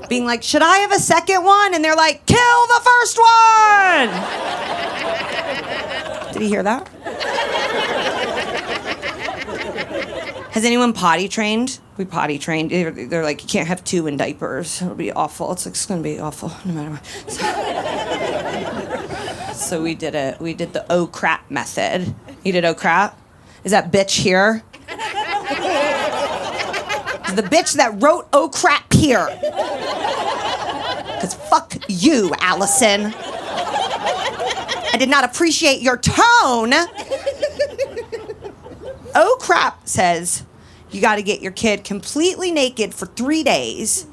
Being like, should I have a second one? And they're like, kill the first one! Did he hear that? Has anyone potty trained? We potty trained. They're like, you can't have 2 in diapers. It'll be awful. It's like, it's gonna be awful no matter what. So we did it. We did the oh crap method. You did oh crap? Is that bitch here? Is the bitch that wrote oh crap here? Because fuck you, Allison. I did not appreciate your tone. Oh crap says you got to get your kid completely naked for 3 days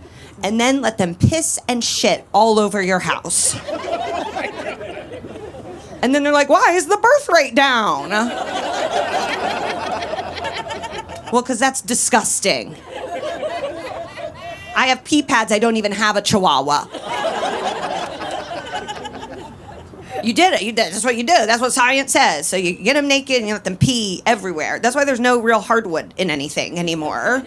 and then let them piss and shit all over your house. And then they're like, why is the birth rate down? Well, because that's disgusting. I have pee pads. I don't even have a chihuahua. You did it. You did. That's what you do. That's what science says. So you get them naked and you let them pee everywhere. That's why there's no real hardwood in anything anymore.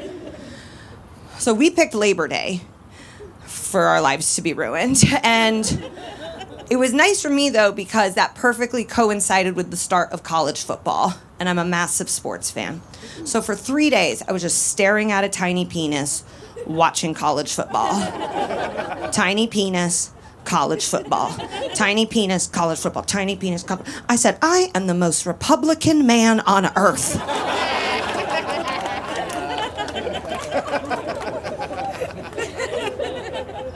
So we picked Labor Day for our lives to be ruined. And it was nice for me, though, because that perfectly coincided with the start of college football. And I'm a massive sports fan. So for 3 days, I was just staring at a tiny penis, watching college football. Tiny penis, college football. Tiny penis, college football. Tiny penis, college. I said, I am the most Republican man on earth.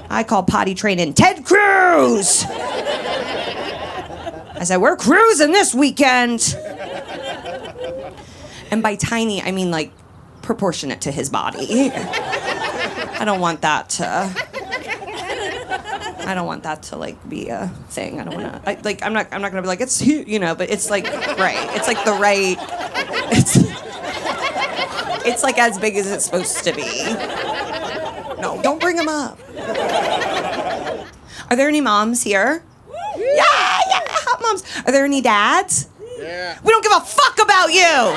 I call potty training Ted Cruz. I said, we're cruising this weekend. And by tiny, I mean like proportionate to his body. I don't want that to like be a thing. I don't want to like I'm not gonna be like it's huge, you know, but it's like right. It's like the right. It's like as big as it's supposed to be. No, don't bring him up. Are there any moms here? Yeah, hot moms. Are there any dads? Yeah. We don't give a fuck about you.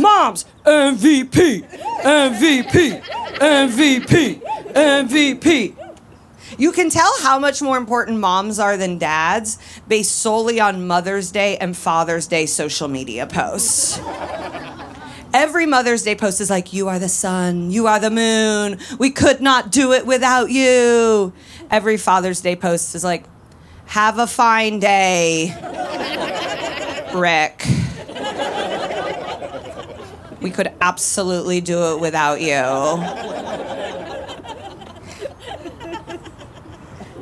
Moms, MVP, MVP, MVP, MVP. You can tell how much more important moms are than dads based solely on Mother's Day and Father's Day social media posts. Every Mother's Day post is like, you are the sun, you are the moon, we could not do it without you. Every Father's Day post is like, have a fine day, Rick. We could absolutely do it without you.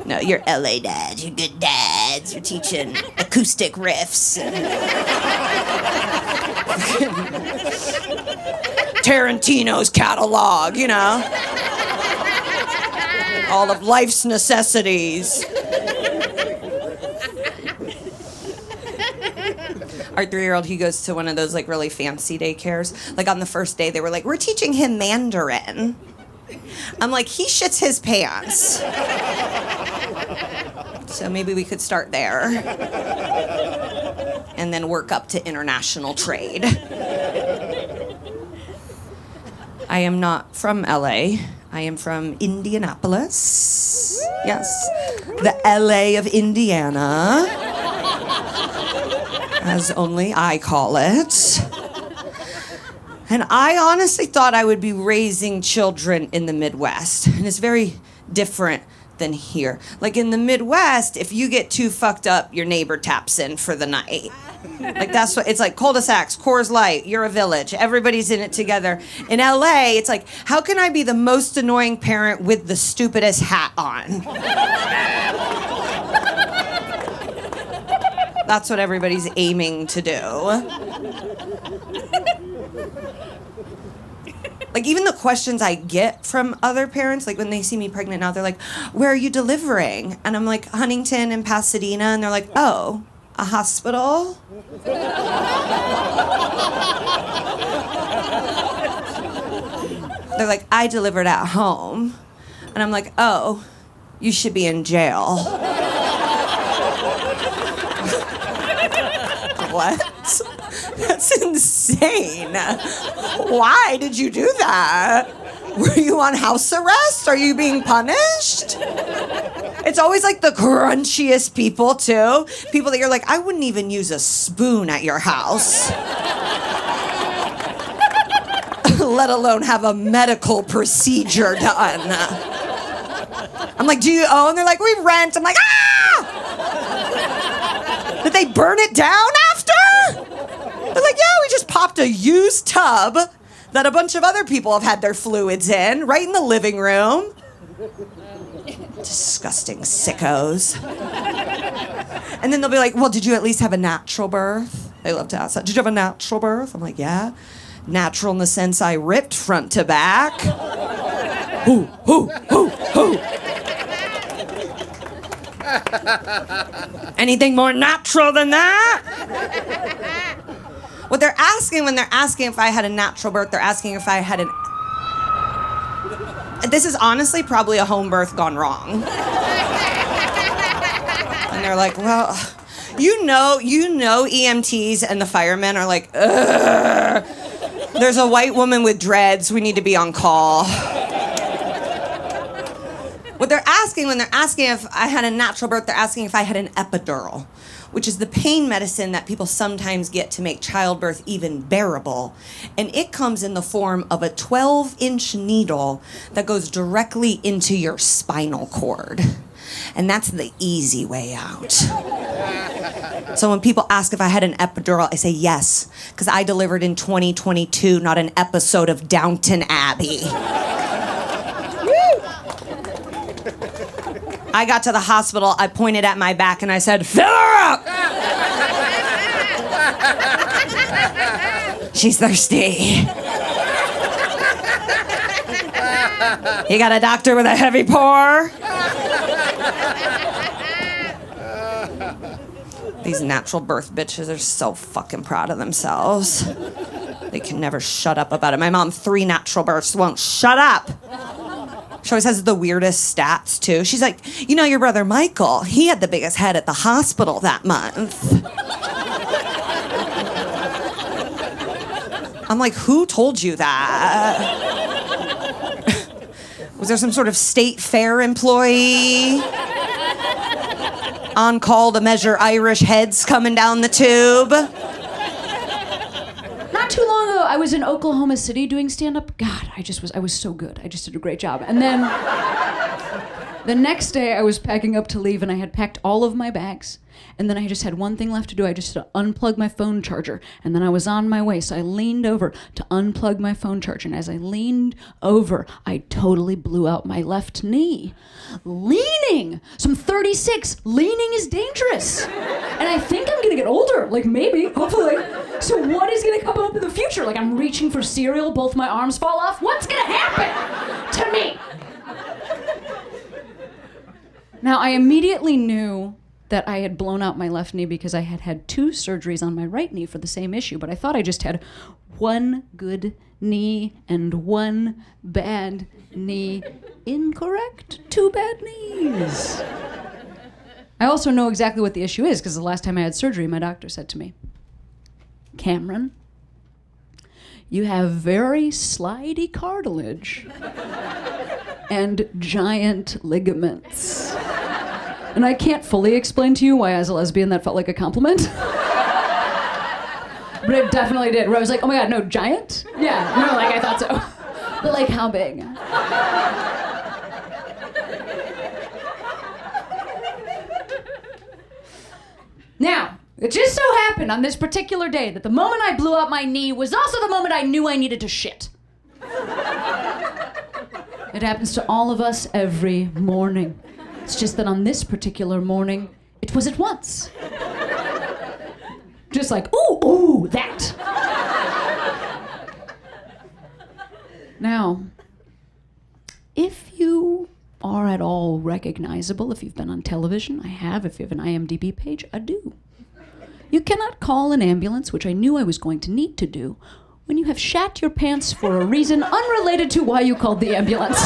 No, you're LA dads, you're good dads, you're teaching acoustic riffs. Tarantino's catalog, you know? All of life's necessities. Our 3-year-old, he goes to one of those like really fancy daycares. Like on the first day, they were like, we're teaching him Mandarin. I'm like, he shits his pants. So maybe we could start there. And then work up to international trade. I am not from LA. I am from Indianapolis. Yes. The LA of Indiana. As only I call it. And I honestly thought I would be raising children in the Midwest. And it's very different than here. Like in the Midwest, if you get too fucked up, your neighbor taps in for the night. Like that's what it's like. Cul-de-sacs, Coors Light, you're a village. Everybody's in it together. In LA, it's like, how can I be the most annoying parent with the stupidest hat on? That's what everybody's aiming to do. Like, even the questions I get from other parents, like when they see me pregnant now, they're like, where are you delivering? And I'm like, Huntington and Pasadena. And they're like, oh, a hospital? They're like, I delivered at home. And I'm like, oh, you should be in jail. What? That's insane. Why did you do that? Were you on house arrest? Are you being punished? It's always like the crunchiest people, too. People that you're like, I wouldn't even use a spoon at your house. Let alone have a medical procedure done. I'm like, do you own? They're like, we rent. I'm like, ah! Did they burn it down after? They're like, yeah, we just popped a used tub that a bunch of other people have had their fluids in, right in the living room. Disgusting sickos. And then they'll be like, well, did you at least have a natural birth? They love to ask that. Did you have a natural birth? I'm like, yeah. Natural in the sense I ripped front to back. Hoo. Anything more natural than that? What they're asking when they're asking if I had a natural birth, they're asking if I had an... This is honestly probably a home birth gone wrong. And they're like, well, you know EMTs and the firemen are like, ugh. There's a white woman with dreads, we need to be on call. What they're asking when they're asking if I had a natural birth, they're asking if I had an epidural, which is the pain medicine that people sometimes get to make childbirth even bearable. And it comes in the form of a 12-inch needle that goes directly into your spinal cord. And that's the easy way out. So when people ask if I had an epidural, I say yes, because I delivered in 2022, not an episode of Downton Abbey. I got to the hospital, I pointed at my back and I said, fill her up! She's thirsty. You got a doctor with a heavy pour? These natural birth bitches are so fucking proud of themselves. They can never shut up about it. My mom, 3 natural births, won't shut up. She always has the weirdest stats, too. She's like, you know your brother Michael, he had the biggest head at the hospital that month. I'm like, who told you that? Was there some sort of state fair employee on call to measure Irish heads coming down the tube? Not too long ago, I was in Oklahoma City doing stand-up. God, I was so good. I just did a great job. And then the next day, I was packing up to leave, and I had packed all of my bags. And then I just had one thing left to do. I just had to unplug my phone charger. And then I was on my way, so I leaned over to unplug my phone charger. And as I leaned over, I totally blew out my left knee. Leaning! So I'm 36. Leaning is dangerous. And I think I'm gonna get older. Like, maybe, hopefully. So what is gonna come up in the future? Like, I'm reaching for cereal, both my arms fall off. What's gonna happen to me? Now, I immediately knew that I had blown out my left knee because I had had 2 surgeries on my right knee for the same issue, but I thought I just had one good knee and one bad knee. Incorrect. 2 bad knees. I also know exactly what the issue is because the last time I had surgery, my doctor said to me, Cameron, you have very slidey cartilage and giant ligaments. And I can't fully explain to you why, as a lesbian, that felt like a compliment. But it definitely did, where I was like, oh my God, no, giant? Yeah, no, like I thought so. But like, how big? Now, it just so happened on this particular day that the moment I blew out my knee was also the moment I knew I needed to shit. It happens to all of us every morning. It's just that on this particular morning, it was at once. Just like, ooh, that. Now, if you are at all recognizable, if you've been on television, I have. If you have an IMDb page, I do. You cannot call an ambulance, which I knew I was going to need to do, when you have shat your pants for a reason unrelated to why you called the ambulance.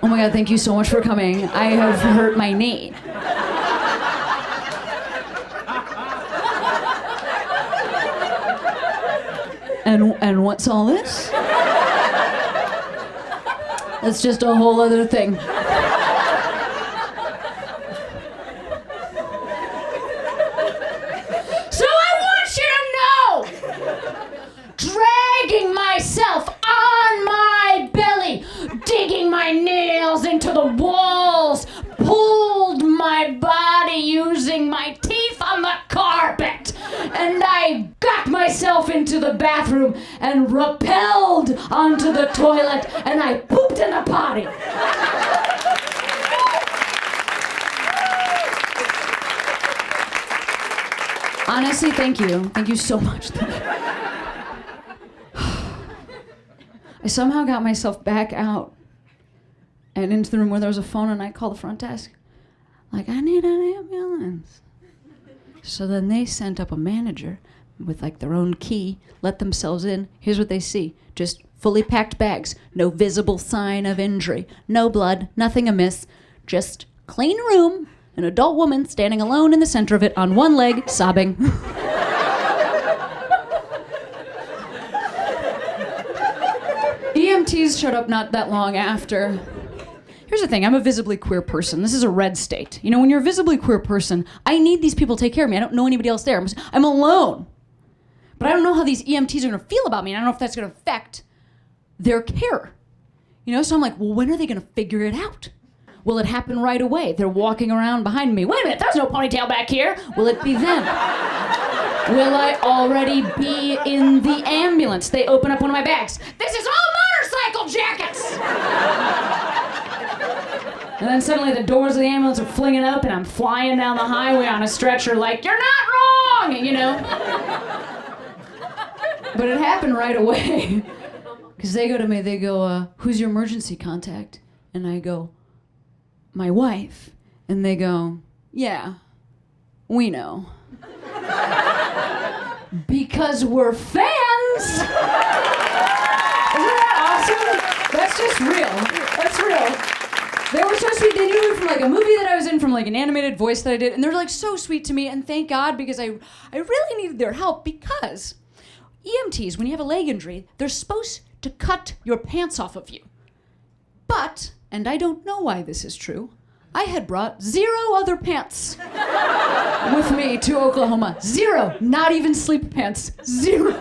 Oh my God, thank you so much for coming. I have hurt my knee. And what's all this? That's just a whole other thing. So I want you to know, dragging myself on my belly, digging my nails into the walls, pulled my body using my teeth on the carpet, and I got myself into the bathroom and rappelled onto the toilet, and I pooped in the potty. Honestly, thank you. Thank you so much. I somehow got myself back out and into the room where there was a phone, and I called the front desk. Like, I need an ambulance. So then they sent up a manager with like their own key, let themselves in. Here's what they see. Just fully packed bags. No visible sign of injury. No blood. Nothing amiss. Just clean room. An adult woman standing alone in the center of it on one leg, sobbing. EMTs showed up not that long after. Here's the thing, I'm a visibly queer person. This is a red state. You know, when you're a visibly queer person, I need these people to take care of me. I don't know anybody else there. I'm alone. But I don't know how these EMTs are gonna feel about me, and I don't know if that's gonna affect their care. You know, so I'm like, well, when are they gonna figure it out? Will it happen right away? They're walking around behind me. Wait a minute, there's no ponytail back here. Will it be them? Will I already be in the ambulance? They open up one of my bags. This is all motorcycle jackets! And then suddenly the doors of the ambulance are flinging up and I'm flying down the highway on a stretcher like, you're not wrong, you know? But it happened right away. Because they go to me, they go, who's your emergency contact? And I go, my wife. And they go, yeah, we know. Because we're fans! Isn't that awesome? That's just real. That's real. They were so sweet. They knew me from like a movie that I was in, from like an animated voice that I did, and they're like so sweet to me. And thank God, because I really needed their help, because EMTs, when you have a leg injury, they're supposed to cut your pants off of you. But, and I don't know why this is true, I had brought 0 other pants with me to Oklahoma. 0, not even sleep pants. 0.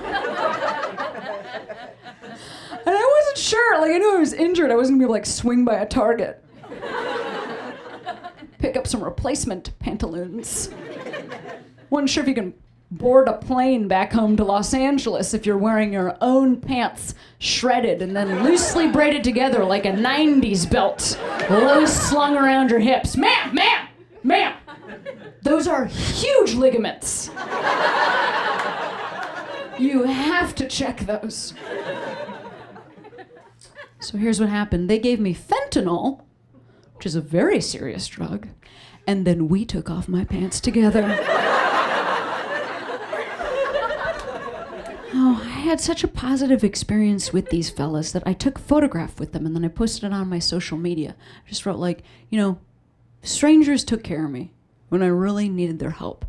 And I wasn't sure, like I knew I was injured, I wasn't gonna be able to like swing by a Target. Pick up some replacement pantaloons. Wasn't sure if you can board a plane back home to Los Angeles if you're wearing your own pants shredded and then loosely braided together like a 90s belt, loose slung around your hips. Ma'am! Those are huge ligaments. You have to check those. So here's what happened. They gave me fentanyl, which is a very serious drug, and then we took off my pants together. had such a positive experience with these fellas that I took a photograph with them and then I posted it on my social media. I just wrote like, strangers took care of me when I really needed their help.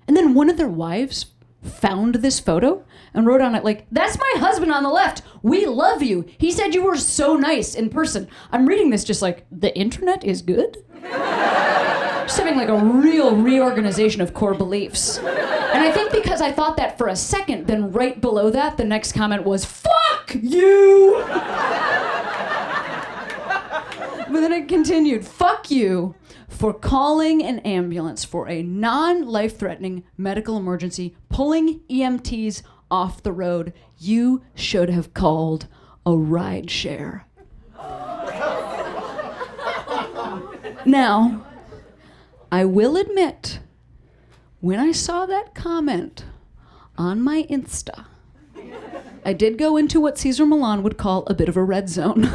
And then one of their wives found this photo and wrote on it like, "That's my husband on the left. We love you. He said you were so nice in person." I'm reading this just like, the internet is good? Just having like a real reorganization of core beliefs. And I think because I thought that for a second, then right below that, the next comment was, "Fuck you!" But then it continued, "Fuck you for calling an ambulance for a non-life-threatening medical emergency, pulling EMTs off the road. You should have called a ride share." Now, I will admit, when I saw that comment on my Insta, I did go into what Cesar Millan would call a bit of a red zone.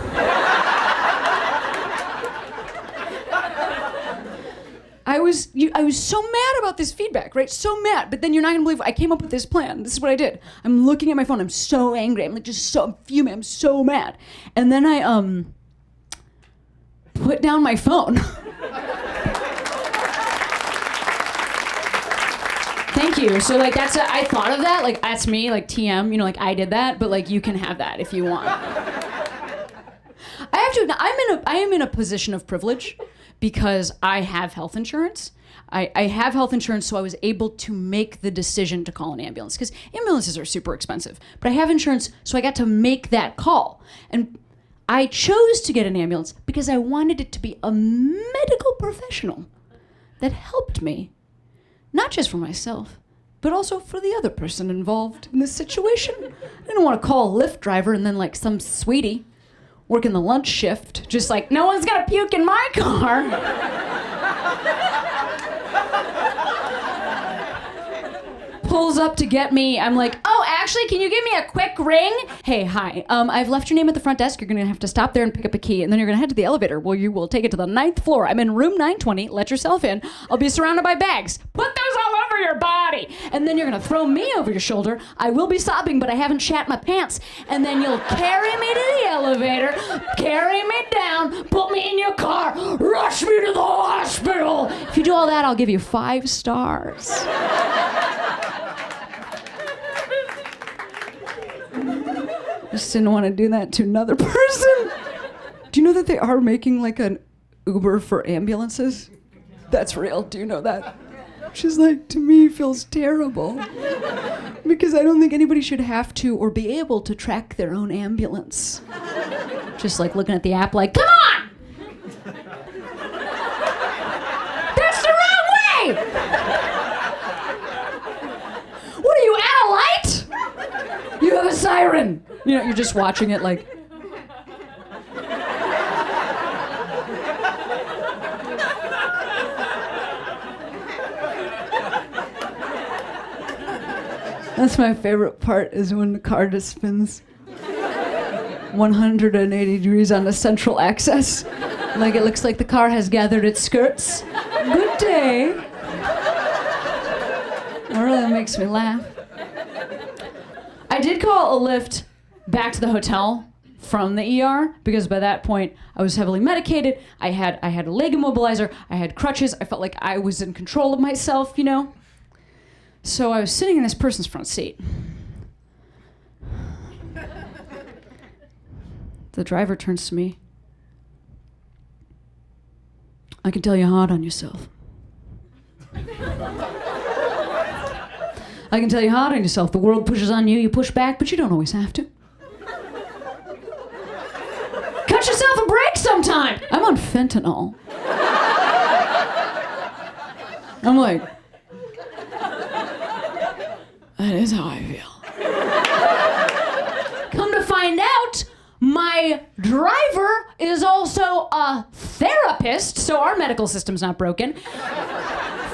I was so mad about this feedback, right? So mad. But then you're not gonna believe I came up with this plan. This is what I did. I'm looking at my phone. I'm so angry. I'm like just so fuming. I'm so mad. And then I put down my phone. Thank you. So like I thought of that. Like that's me. Like TM. Like I did that. But like you can have that if you want. I have to. I am in a position of privilege. Because I have health insurance. I have health insurance, so I was able to make the decision to call an ambulance. Because ambulances are super expensive. But I have insurance, so I got to make that call. And I chose to get an ambulance because I wanted it to be a medical professional that helped me. Not just for myself, but also for the other person involved in this situation. I didn't want to call a Lyft driver and then like some sweetie working the lunch shift, just like, "No one's gonna puke in my car." Pulls up to get me. I'm like, "Oh, actually, can you give me a quick ring? Hey, hi. I've left your name at the front desk. You're gonna have to stop there and pick up a key, and then you're gonna head to the elevator where you will take it to the 9th floor. I'm in room 920. Let yourself in. I'll be surrounded by bags. Put those all over your body. And then you're gonna throw me over your shoulder. I will be sobbing, but I haven't shat my pants. And then you'll carry me to the elevator, carry me down, put me in your car, rush me to the hospital. If you do all that, I'll give you 5 stars. I just didn't want to do that to another person. Do you know that they are making like an Uber for ambulances? That's real. Do you know that? She's like, to me, feels terrible. Because I don't think anybody should have to or be able to track their own ambulance. Just like looking at the app like, "Come on! That's the wrong way! What are you, at a light? You have a siren." You're just watching it like. That's my favorite part is when the car just spins 180 degrees on the central axis. Like it looks like the car has gathered its skirts. Good day. It really makes me laugh. I did call a Lyft back to the hotel from the ER because by that point I was heavily medicated. I had a leg immobilizer. I had crutches. I felt like I was in control of myself, So I was sitting in this person's front seat. The driver turns to me. "I can tell you're hard on yourself. I can tell you're hard on yourself. The world pushes on you, you push back, but you don't always have to. Cut yourself a break sometime." I'm on fentanyl. I'm like, that is how I feel. Come to find out, my driver is also a therapist, so our medical system's not broken.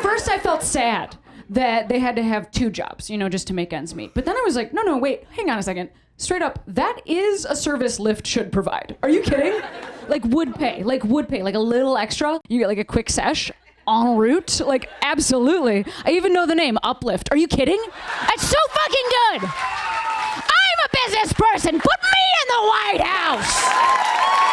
First, I felt sad that they had to have 2 jobs, just to make ends meet. But then I was like, no, wait, hang on a second. Straight up, that is a service Lyft should provide. Are you kidding? Would pay, like a little extra. You get like a quick sesh en route, absolutely. I even know the name, Uplift. Are you kidding? It's so fucking good. I'm a as this person. Put me in the White House.